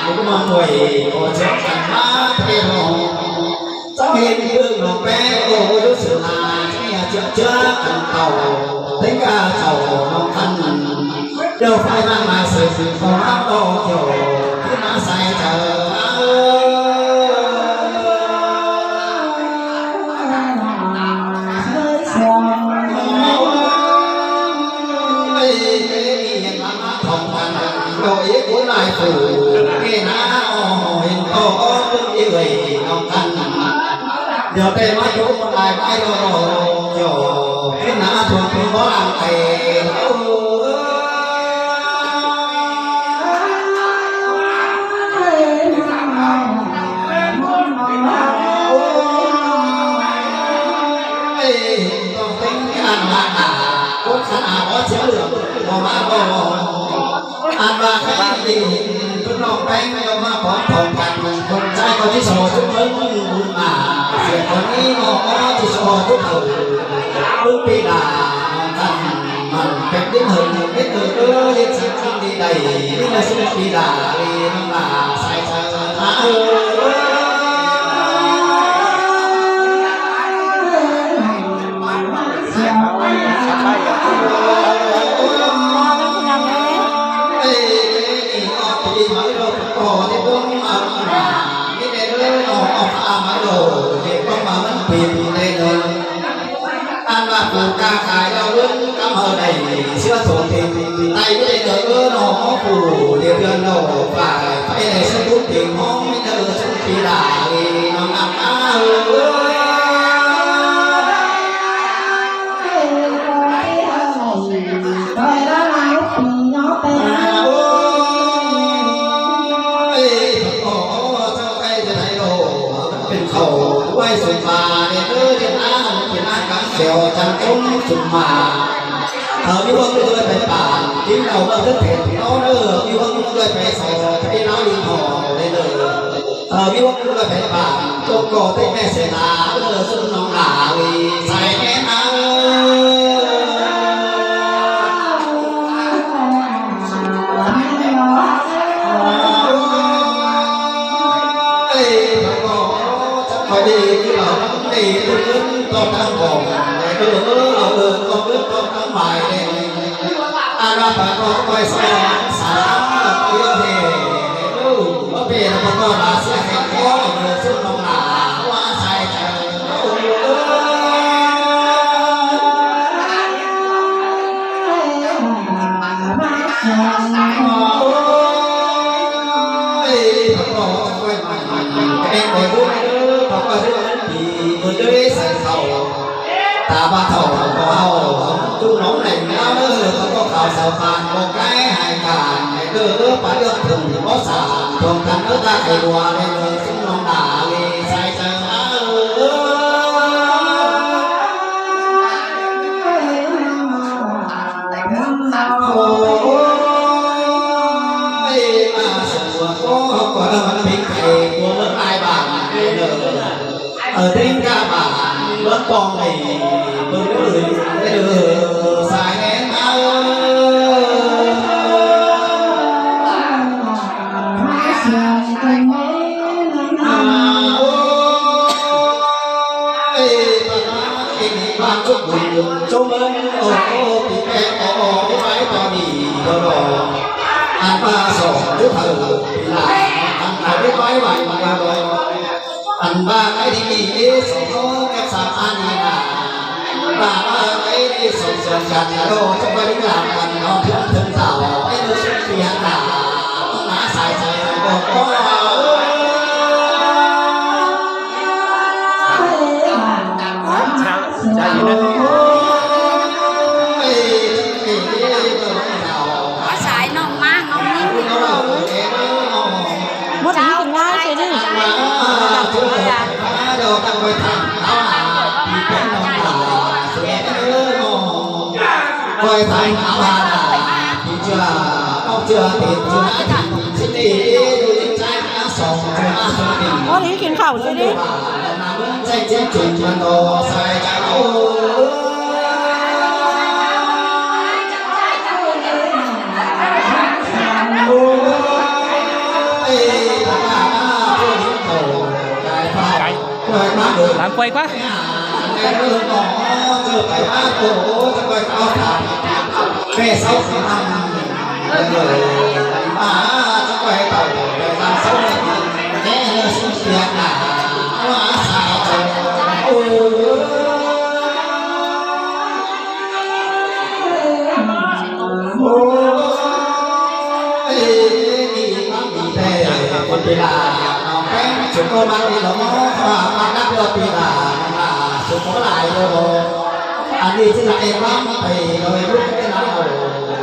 cũng mong người có chết chẳng má thế hồ trong hiện hương lòng bé ô đốt sự là nghe chuyện chưa cần tàu thấy cả tàu lòng thân đâu phải mang mà sự có áo đồ kiểu khi mà sai chờ phủ cái ná hình to như người nông thân giờ đây má chú con lại bay đồ chỗ cái ná thường thường có làm thầy con tính cái ăn là có khả năng có chứa được mà má ăn ba cái gì chúng nó bánh đâu mà có thòng cằn con trai có chỉ sò chút mướn mà chuyện con đi nó chỉ sò chút thử bước đi là thành mình kẹp đến hừng biết từ đưa lên sang đi đầy đi là xin đi là đi nó là sai sai ca khai đau đớn cắm hờ đầy xưa thổ tình tay với đây đỡ nó phủ điều đơn đầu phải này sẽ rút tình mong mới đỡ sẽ đi đà thì nó nằm á quay sụp mà để đưa điện án cắn xèo chẳng trốn sụp mà như vâng đưa phải bàn tiếng đầu nó rất thiệt nó nữa như vâng đưa phải sò phải nói đi hò lên nữa như vâng đưa phải bàn tôi có thấy mẹ sẽ là đưa xuân nó là vì sai em phải đi cái nào nó đi con đang còn con biết con đang mài này anh ra phải con quay xe xả tiền thì nó về là con là sẽ thành có người xuống lòng là quá sai trời em ngồi vui có người chơi sài khẩu ta ba thầu có hầu chúng nó này nó nữa có khảo sầu bàn một cái hai càn này cứ phải được thường có sản thường cần nữa ta phải đùa nên người chúng nó đã đi sai sai ở trên ca bản vẫn còn này tôi người đưa sai em ban chúc mừng cho mừng ô thì em có cái to đi đồ ăn ba sổ chút thử là ăn phải biết nói bài mà rồi ăn ba cái đi sống các sản ăn này là ba cái đi sống chặt đồ cho ba đứng làm ăn nó thân thảo cái nó xuất tiền là nó má xài còn có xài nó má nó mua thằng cùng ai chơi đi đâu tăng quay thẳng áo hà thì cái nó là sẽ quay thành áo hà thì chưa ông chưa tiền chưa đã thì đi đôi trai đã sống có đi kiếm khẩu chơi đi chạy trên trình mà đồ sai cháu ตามไปกว่า เจอไปมาโอ้จะไปเอาทางแม่เศร้าสิมันเลยมาจะไปต่อไปทางเศร้าแค่เรื่องสิ่งเสียหนาว่าสาวโอ้โอ้ดีมากดีแต่คนปีลาน้องแป้งชุดก็มาดีหรอมานักเลือปีลาสุดก็หลายเลยอันนี้ที่ไหนบ้างไปเลยลูกไม่นา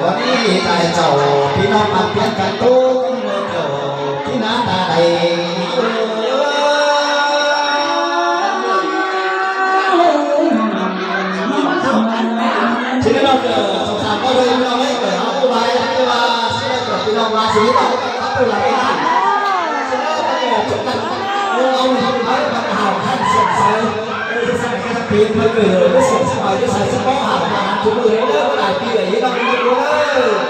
วันนี้ใจเจ้าพี่น้องมาเปลี่ยนกันทุกเมื่อเจ้าที่น้าตาใดที่เราเจอสงสารก็เลยเราไม่เกิดเอาผู้ใดที่ว่าที่เราเกิดพี่น้องมาชีวิตเราเขาเป็นอะไรกันที่เราประกอบจบกันเราทำให้ปัญหาขั้นเสียงใสจะใส่กระปีนมาเกิดไม่เสียงสบายจะใส่สปอร์ตหามาทุกเลยเลิกหลายปีเลยเราไม่รู้เลย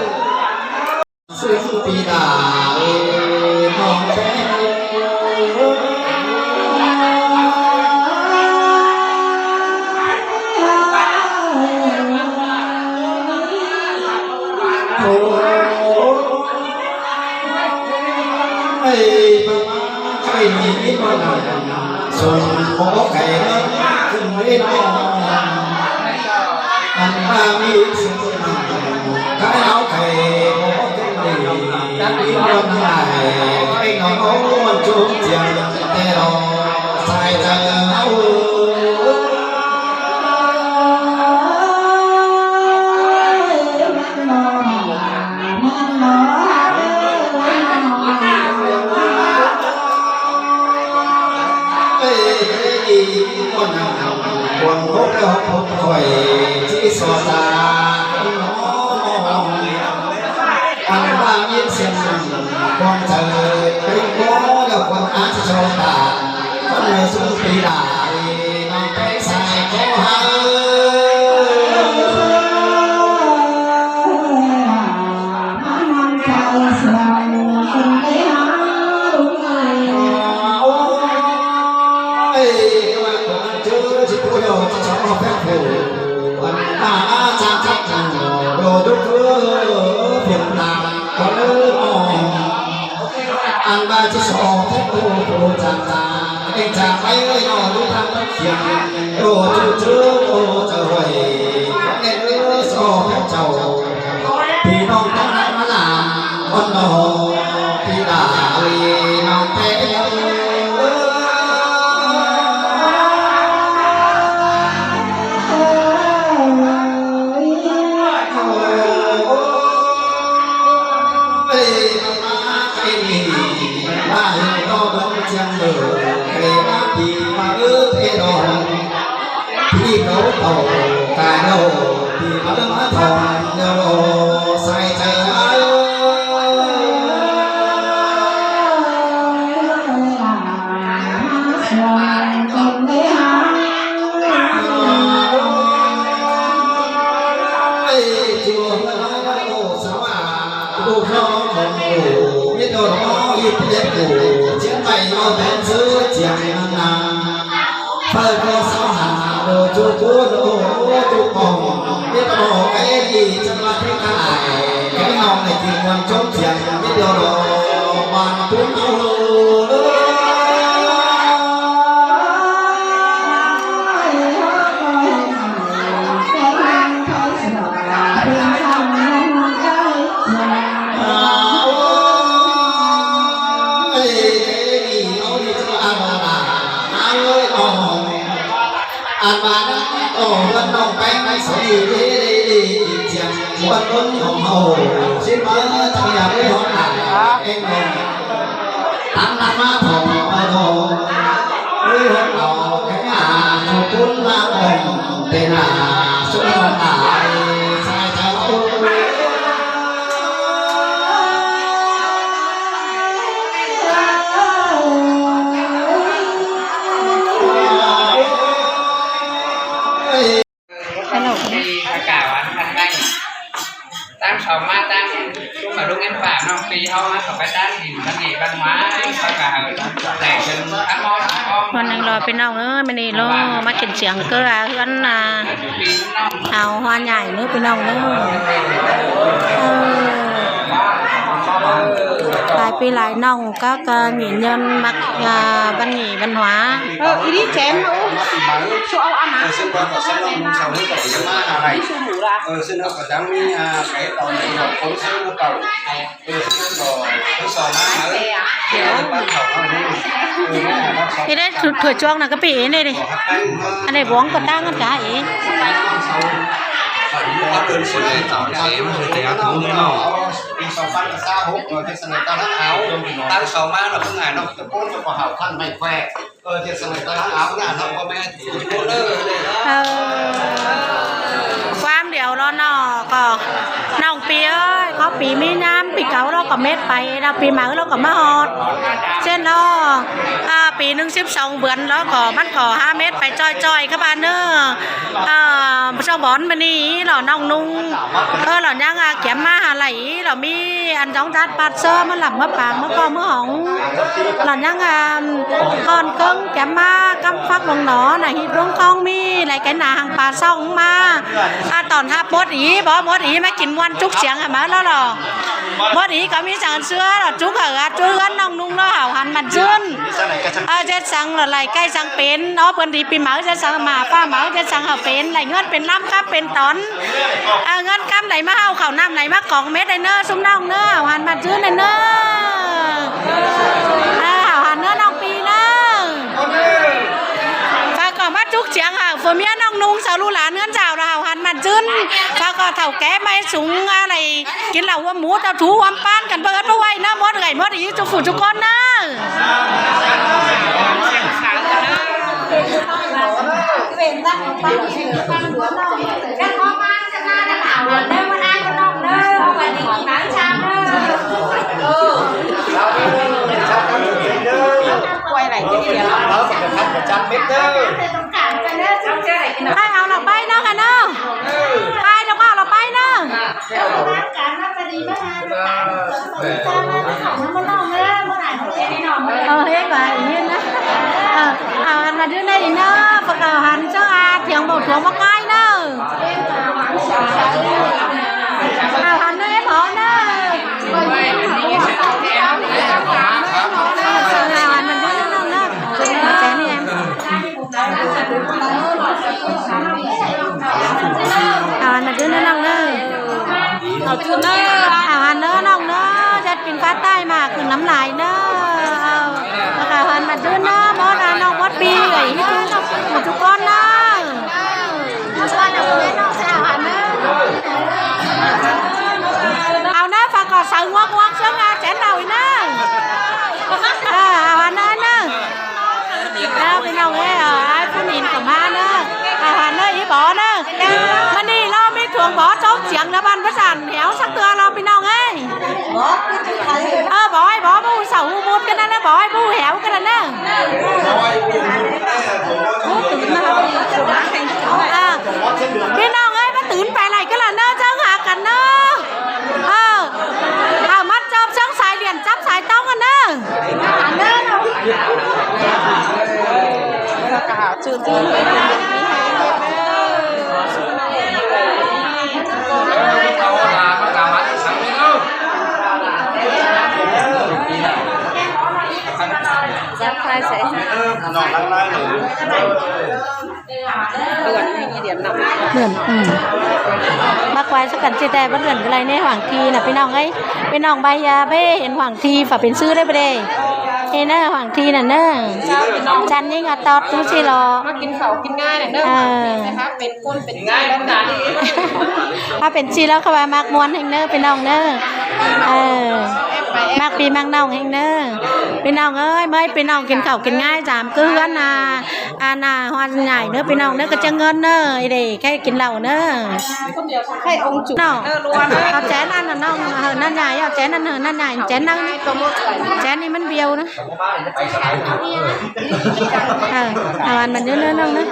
ซึ่งปีดาเมองแก้โอ้ไอ้ประมาไอ้นี่นี่มันส่วนขอไก่เนื้อขึ้นไม่นอนอันมามีสิ่งนั้นไก่เอาไก่ขอขึ้นดีดันดีมันไหลไก่นอนโอ้มันจุกเจียงแต่เราใส่เธอเอาคนคนพบแล้วพบคอยที่สอดตาอันว่ายินเสียงคนเธอเป็นโมแล้วคนอาจจะโชว์ตาคนเลยสุดปีดาน้องไปใส่ก็หาอันบาจิสองแท้โตโตจังตาเองจากไปเลยนอนดูทางเสียงโตจื้อโตจะไหวเอ็นเลือสองแท้เจ้าพี่น้องต้องรักมาลาคนนอพี่ดาวีน้องแท้พี่เขาโตกายโลพี่มาเรื่องมาทองโยใส่ใจจัวมาโอ้สาวดูน้องของโอ้ยี่ตัวน้องยี่เด็กโอ้เชียงใหม่เอาแต่ซื้อเชียงนานเปิดก็สาวหาโอ้จูจูโอ้จูปองยี่ตัวไอ้ยี่จะมาที่กายแค่น้องในที่วันชมเชียงยี่ตัวรอวันทุ่งเอาอันมานั้นโอ้วันน้องแป้งสวยดีเจียงวันบนของเฮาชิมเมื่อทำยาไม่หอมหนักเองเลยตั้งน้ำมาถงมาโดไม่หอมเอาแค่หาถูกคุ้นมาองเตนาสุดหายใส่เจ้าตั้งสองมาตั้งช่วงมาดูเงินฝากน้องปีเขามาเขาไปตั้งหินตั้งเหตุบ้านไม้เขากะแต่จนทั้งมอทั้งอ้อม คนนึงรอ เป็นน้องเอ้ยมันนี่โลมากินเสียงเกลือเพื่อนเอาhoaใหญ่เนื้อเป็นน้องเนื้อหลายปีหลายน้องก็nghỉ nhân mặc văn nghỉ văn hóa ý đi chém nữa chỗ ông ăn à xin qua sẽ long sầu với cậu sẽ má nào này xin nó phải đăng mi cái tàu này là cuốn xin nó cầu xin nó nó sò má thì đấy thổi chuông là cái bị này đi anh này vốn còn đang ăn cả ấy có đơn xin này tàu này em phải để thú nữa nó đi sò phân là xa hút rồi cái sân này ta hắt áo ta sò má là cái ngày nó cái cuốn cho quả hảo khăn mày khoe thì sân này ta hắt áo cái ngày nó có mẹ cuốn nữa ความเดี๋ยวเราเนาะก็น้องปีเอ้ยเขาปีมีน้ำปีเก่าเราก็เม็ดไปเราปีใหม่เราก็มาฮอดเช่นเนาะปีหนึ่ง12 เดือนแล้วก็มันก็5 เม็ดไปจอยๆครับบ้านเนอะช่องบอนมันนี่เราน้องนุ่งเรายังเก็บมาหาไหลเรามีอันจ้องจัดปัดเสื้อมันหลับเมื่อปางเมื่อก่อนเมื่อหองเรายังก่อนเกิ้งเก็บมากำฟักลงหนอไหนฮิตลงคลองมีไหลไก่หนาหางปลาซ่องมาตอนทับมดอีมดอีมากินวันจุกเสียงมาแล้วหรอมดอีก็มีสั่งเสื้อจุกจุกน้องนุ่งเนาะหันมันชื้นเจ็ดสั่งไหลไก่สั่งเป็นเนาะเปิ้นดีปีเหมาจะสั่งมาป้าเหมาจะสั่งเอาเป็นไหลเงินเป็นล้ำครับเป็นตอนเงินกำไหลมาเฮาเขาน้ำไหลมากล่องเม็ดไดเนอร์ซุ้มน้องเนอหันมันชื้นไดเนอหันเนื้อน้องปีเนอก็มาจุกเสียงฝนเมียน้องนุ่งสาวลูหลานเงินเจ้าเราหันมันจื้นฟ้าก็เถ่าแก่ไม่สูงอะไรกินเหล่าว่าหมูเต่าถูวำป้านกันเบิดเพราะไว้นะมดไก่มดอีจุกฝุ่นจุกก้อนนะเป็นตั้งตั้งตั้งหัวน้องจะพอมาจะน่าจะเต่าเด้อมาได้ก็น้องเด้อเอาไปดีของน้ำชาเด้อquay lại cái gì đó hai hào là bay nó hả nó hai đồng hào là bay nó hết rồi nhiên đó hành là đứa này nó phật đầu hành cho thiền bầu chuồng một cái nó hành nó ép họ nó mà đưa nó nong nữa hành nữa nong nữaจะกินฟ้าใต้มาขึ้นน้ำลายเนาะแล้วก็หันมาดื้อเนาะมดน้องมดปีไอ้ที่ทุกคนเนาะช่วยน้องแม่น้องสาวหันเนาะเอาเนาะฝากกอดสั่งวักเชื่องแสนเราอีกเนาะหันเนาะแล้วพี่น้องเอ้ยผู้หญิงกับมาเนาะหันเนาะอีบ่อเนาะมันนี่เราไม่ถ่วงบ่อโจ๊กเสียงแล้วบ้านพระสันแถวสักเตือเราพี่น้องเอ้ยบ่อยบ่บูเสาบูมุดกันนั่นนะบ่อยบูแหวกันนั่นนะพี่น้องเอ้ยมาตื่นไปไหนก็ล่ะเนาะเจ้าหากันเนาะมัดจอบเชิงสายเหรียญจับสายต้องกันเนาะชื่อที่ใช่นอนล่างๆหนูเดือนมีเดือนหนักเดือนมากกว่าสักกันจีแต่บ้านเดือนอะไรในหวังทีน่ะพี่น้องเอ้ยพี่น้องใบยาเบ้เห็นหวังทีฝากเป็นซื้อได้ไปเลยเฮ้ยนะหวังทีน่ะเนอะจันยิ่งอัดตอดทุกทีรอมากินเขากินง่ายน่ะเนอะนะคะเป็นก้นเป็นง่ายแล้วนะถ้าเป็นชีแล้วเขาว่ามากมวนให้เนอะพี่น้องเนอะมากปีมากน้องเองเนอะพี่น้องเอ้ยไม่พี่น้องกินข้าวกินง่ายจามเกลือน่ะหัวใหญ่เนอะพี่น้องเนอะก็จะเงินเนอะไอ้เด็กแค่กินเหล้าเนอะให้องค์จุน้องเอาแจนนั่นน่ะน้องนั่นใหญ่เอาแจนนั่นนั่นใหญ่แจนนั่งแจนนี่มันเบี้ยวนะอันมันเยอะๆน้องนะ